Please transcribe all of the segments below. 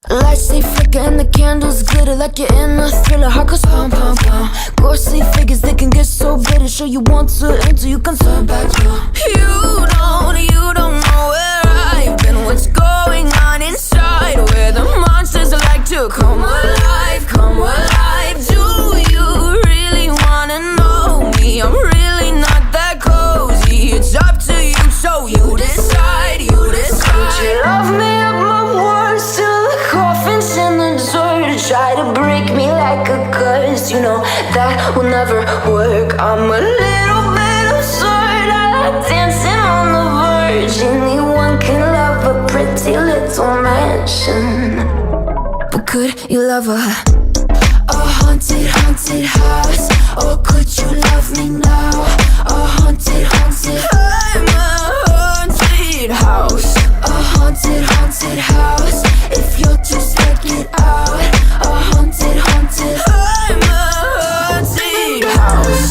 Lights they flicker and the candles glitter like you're in a thriller. Heart goes pum pum pum. Ghostly figures they can get so bitter. Sure you want to enter, you can turn back now. You don't know where I've been. What's going on inside? Where the monsters like to come alive, come alive. Do you really wanna know me? I'm really not that cozy. It's up to you, so you decide, you decide. Would you love me up my words till the coffin's in the dirt? Try to break me like a curse, you know that will never work. I'm a little bit absurd, I like dancing on the verge. Anyone can love a pretty little mansion, but could you love a haunted, haunted house? Or could you love me now? A haunted, haunted, I'm a haunted house. A haunted, haunted house. If you're too scared, get out. A haunted, haunted, I'm a haunted house.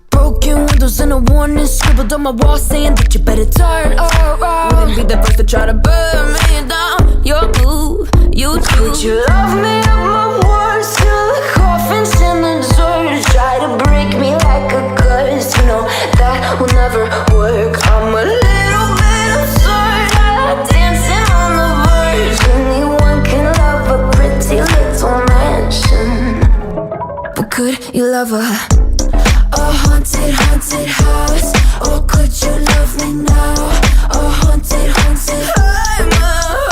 Broken windows and a warning scribbled on my wall saying that you better turn around. Wouldn't be the first to try to burn me down. Your move, you do. Would you love me up my words till the coffin's in the dirt? Try to break me like a curse, you know that will never work. I'm a little bit absurd, I like dancing on the verge. Anyone can love a pretty little mansion, but could you love a haunted, haunted house? Or could you love me now? A haunted, haunted, I'm a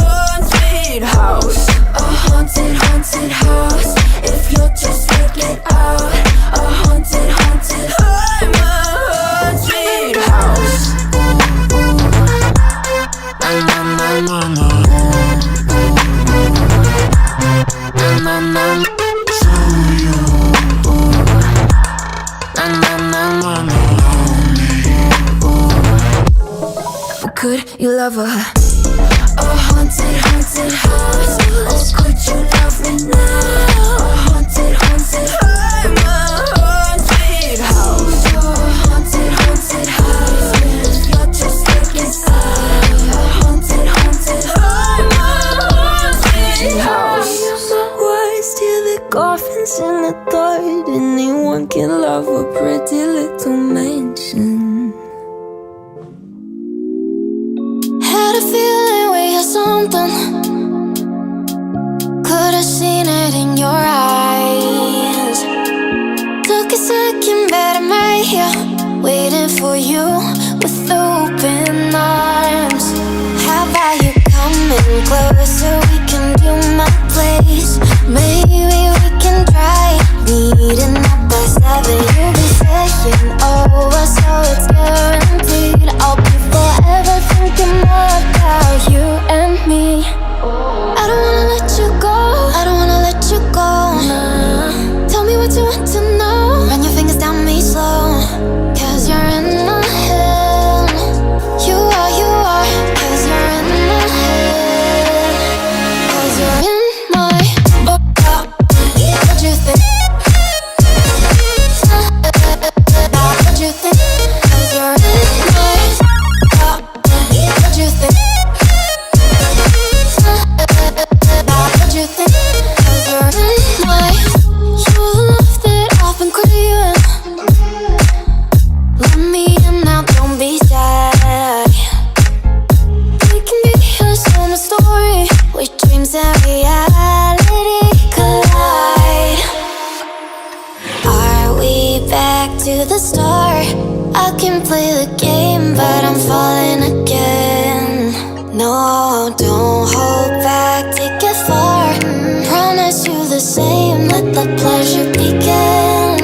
haunted house. A haunted, haunted house. If you're too scared, get out. A haunted, haunted, I'm a haunted house. Could you love a haunted, haunted house? Or could you love me now? A haunted, haunted, I'm a haunted house. A haunted, haunted house. If you're just thinking out. A haunted, haunted, I'm a haunted house. My words till the coffin's in the dirt. Anyone can love a pretty little mansion. Had a feeling we had something. Could've seen it in your eyes. Took a second, but I'm right here, waiting for you with open arms. How about you coming closer? We can do my place. Maybe we can try meeting up by 7. You'll be saying over, so it's guaranteed. I'll be forever thinking more about you and me. I don't wanna let you go, I don't wanna let you go. Nah. Tell me what you want to know. Run your fingers down me slow. Cause you're in my head. You are, cause you're in my head. Cause you're in my what you think? What you think? Cause you're in my what you think? What you think? Cause you're in my. You're the love that I've been craving. Let me in now, don't be shy. We can be a summer story with dreams and reality collide. Are we back to the start? I can play the game, but I'm falling again. No, don't hold back, take it far. Promise you the same, let the pleasure begin.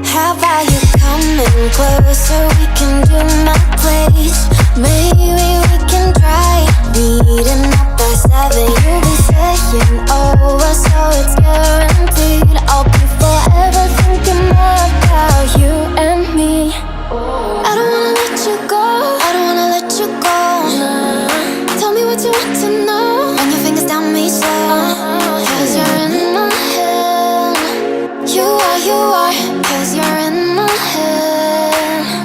How about you coming closer? We can do my place. Maybe we can try meeting up by 7. You'll be saying over, so it's guaranteed. I'll be forever thinking more about you and me. I don't wanna let you go, I don't wanna let you go. Nah. Tell me what you want to know. Run your fingers down me slow. Cause you're in my head. You are, cause you're in my head.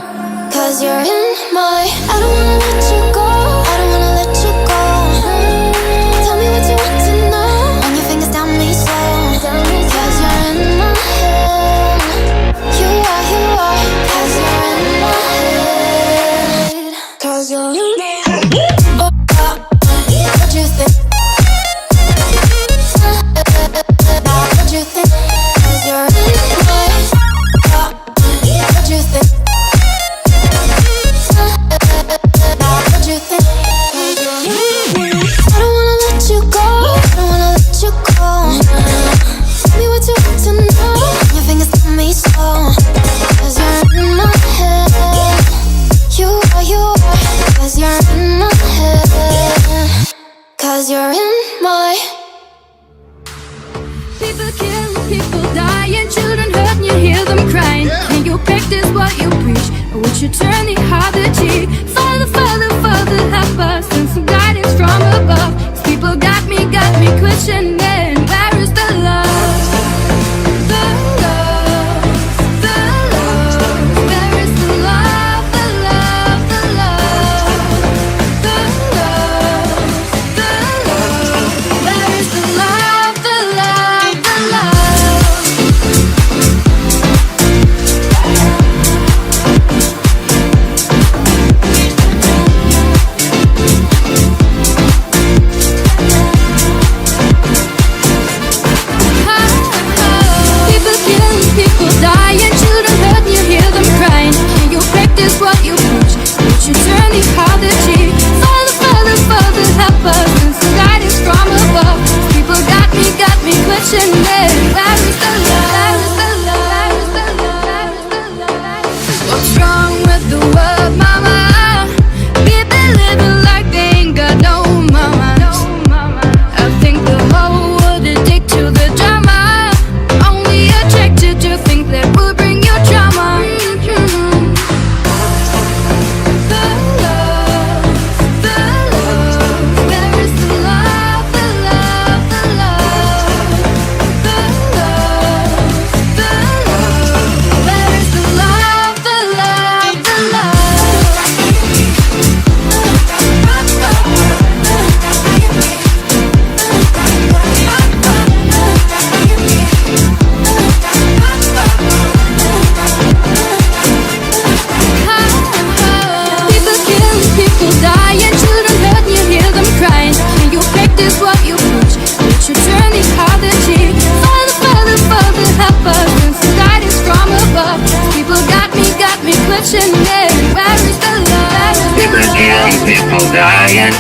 questioning, where is the love? People killing, people dying.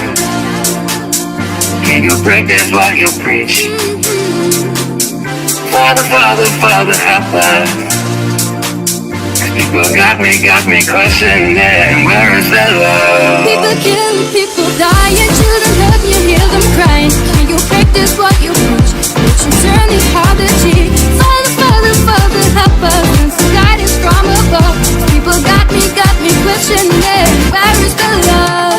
Can you practice what you preach? Father, Father, Father, help us. People got me questioning, where is the love? People killing, people dying, children hurt, you hear them crying. Can you practice what you preach? Would you turn these hearted cheeks? Father, Father, Father, help us, and some guidance from above. People got me questioning, where is the love?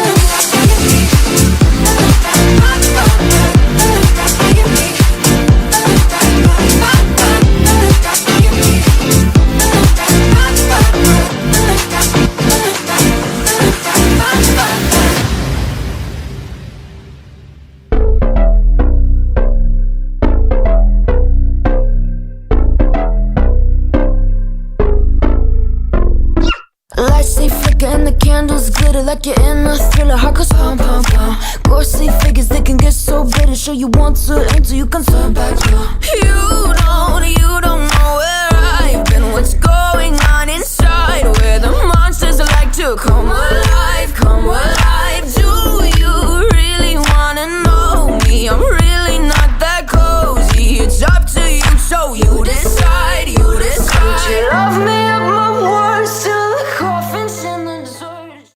Lights they flicker and the candles glitter like you're in a thriller. Heart goes pum pum pum. Ghostly figures they can get so bitter. Sure you want to enter, you can turn back. You don't know where I've been. What's going on inside? Where the monsters like to come alive.